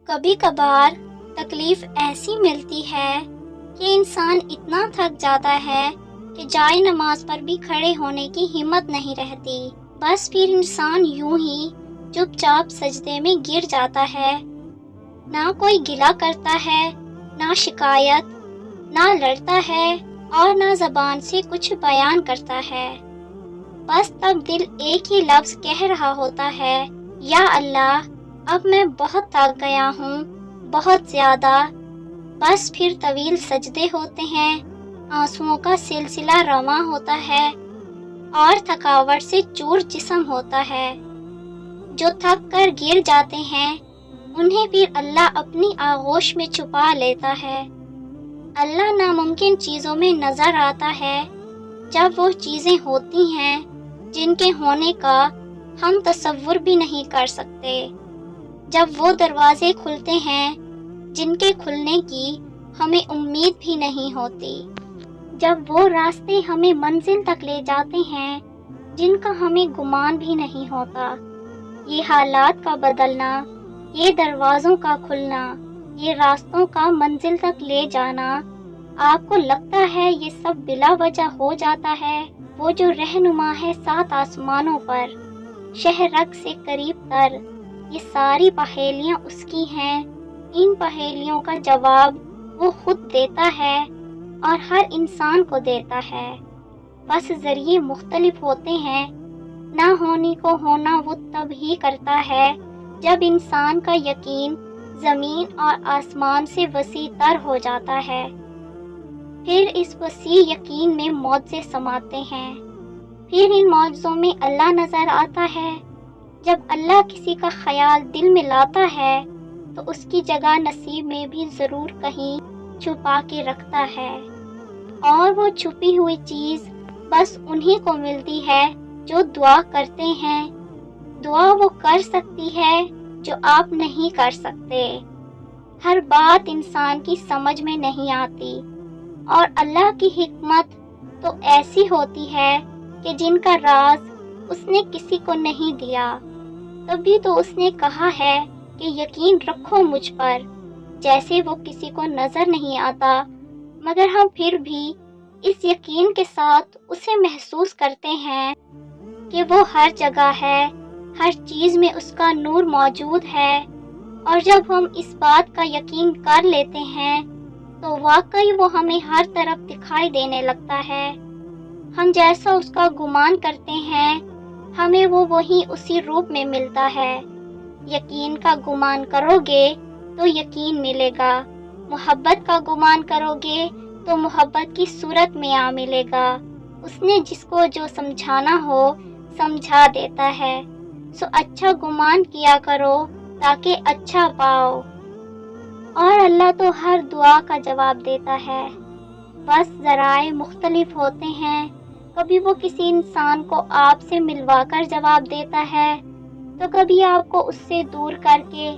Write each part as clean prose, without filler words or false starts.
کبھی کبھار تکلیف ایسی ملتی ہے کہ انسان اتنا تھک جاتا ہے کہ جائے نماز پر بھی کھڑے ہونے کی ہمت نہیں رہتی۔ بس پھر انسان یوں ہی چپ چاپ سجدے میں گر جاتا ہے۔ نہ کوئی گلہ کرتا ہے، نہ شکایت، نہ لڑتا ہے اور نہ زبان سے کچھ بیان کرتا ہے۔ بس تب دل ایک ہی لفظ کہہ رہا ہوتا ہے، یا اللہ، اب میں بہت تھک گیا ہوں، بہت زیادہ۔ بس پھر طویل سجدے ہوتے ہیں، آنسوؤں کا سلسلہ رواں ہوتا ہے اور تھکاوٹ سے چور جسم ہوتا ہے۔ جو تھک کر گر جاتے ہیں انہیں پھر اللہ اپنی آغوش میں چھپا لیتا ہے۔ اللہ ناممکن چیزوں میں نظر آتا ہے جب وہ چیزیں ہوتی ہیں جن کے ہونے کا ہم تصور بھی نہیں کر سکتے، جب وہ دروازے کھلتے ہیں جن کے کھلنے کی ہمیں امید بھی نہیں ہوتی، جب وہ راستے ہمیں منزل تک لے جاتے ہیں جن کا ہمیں گمان بھی نہیں ہوتا۔ یہ حالات کا بدلنا، یہ دروازوں کا کھلنا، یہ راستوں کا منزل تک لے جانا، آپ کو لگتا ہے یہ سب بلا وجہ ہو جاتا ہے؟ وہ جو رہنما ہے 7 آسمانوں پر، شہرک سے قریب تر، یہ ساری پہیلیاں اس کی ہیں۔ ان پہیلیوں کا جواب وہ خود دیتا ہے اور ہر انسان کو دیتا ہے، بس ذریعے مختلف ہوتے ہیں۔ نہ ہونی کو ہونا وہ تب ہی کرتا ہے جب انسان کا یقین زمین اور آسمان سے وسیع تر ہو جاتا ہے۔ پھر اس وسیع یقین میں معجزے سماتے ہیں۔ پھر ان معجزوں میں اللہ نظر آتا ہے۔ جب اللہ کسی کا خیال دل میں لاتا ہے تو اس کی جگہ نصیب میں بھی ضرور کہیں چھپا کے رکھتا ہے، اور وہ چھپی ہوئی چیز بس انہی کو ملتی ہے جو دعا کرتے ہیں۔ دعا وہ کر سکتی ہے جو آپ نہیں کر سکتے۔ ہر بات انسان کی سمجھ میں نہیں آتی، اور اللہ کی حکمت تو ایسی ہوتی ہے کہ جن کا راز اس نے کسی کو نہیں دیا۔ تبھی تو اس نے کہا ہے کہ یقین رکھو مجھ پر، جیسے وہ کسی کو نظر نہیں آتا، مگر ہم پھر بھی اس یقین کے ساتھ اسے محسوس کرتے ہیں کہ وہ ہر جگہ ہے، ہر چیز میں اس کا نور موجود ہے۔ اور جب ہم اس بات کا یقین کر لیتے ہیں تو واقعی وہ ہمیں ہر طرف دکھائی دینے لگتا ہے۔ ہم جیسا اس کا گمان کرتے ہیں ہمیں وہ وہی اسی روپ میں ملتا ہے۔ یقین کا گمان کرو گے تو یقین ملے گا، محبت کا گمان کرو گے تو محبت کی صورت میں آ ملے گا۔ اس نے جس کو جو سمجھانا ہو سمجھا دیتا ہے۔ سو اچھا گمان کیا کرو تاکہ اچھا پاؤ۔ اور اللہ تو ہر دعا کا جواب دیتا ہے، بس ذرائع مختلف ہوتے ہیں۔ کبھی وہ کسی انسان کو آپ سے ملوا کر جواب دیتا ہے تو کبھی آپ کو اس سے دور کر کے،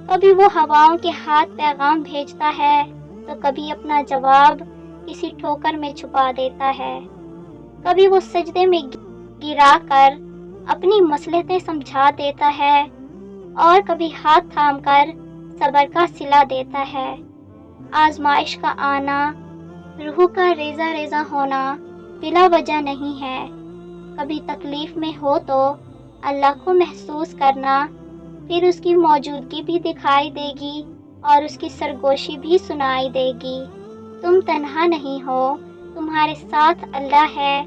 کبھی وہ ہواؤں کے ہاتھ پیغام بھیجتا ہے تو کبھی اپنا جواب کسی ٹھوکر میں چھپا دیتا ہے، کبھی وہ سجدے میں گرا کر اپنی مصلحتیں سمجھا دیتا ہے، اور کبھی ہاتھ تھام کر صبر کا صلہ دیتا ہے۔ آزمائش کا آنا، روح کا ریزہ ریزہ ہونا بلا وجہ نہیں ہے۔ کبھی تکلیف میں ہو تو اللہ کو محسوس کرنا، پھر اس کی موجودگی بھی دکھائی دے گی اور اس کی سرگوشی بھی سنائی دے گی۔ تم تنہا نہیں ہو، تمہارے ساتھ اللہ ہے،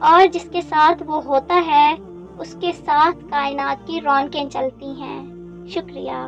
اور جس کے ساتھ وہ ہوتا ہے اس کے ساتھ کائنات کی رونقیں چلتی ہیں۔ شکریہ۔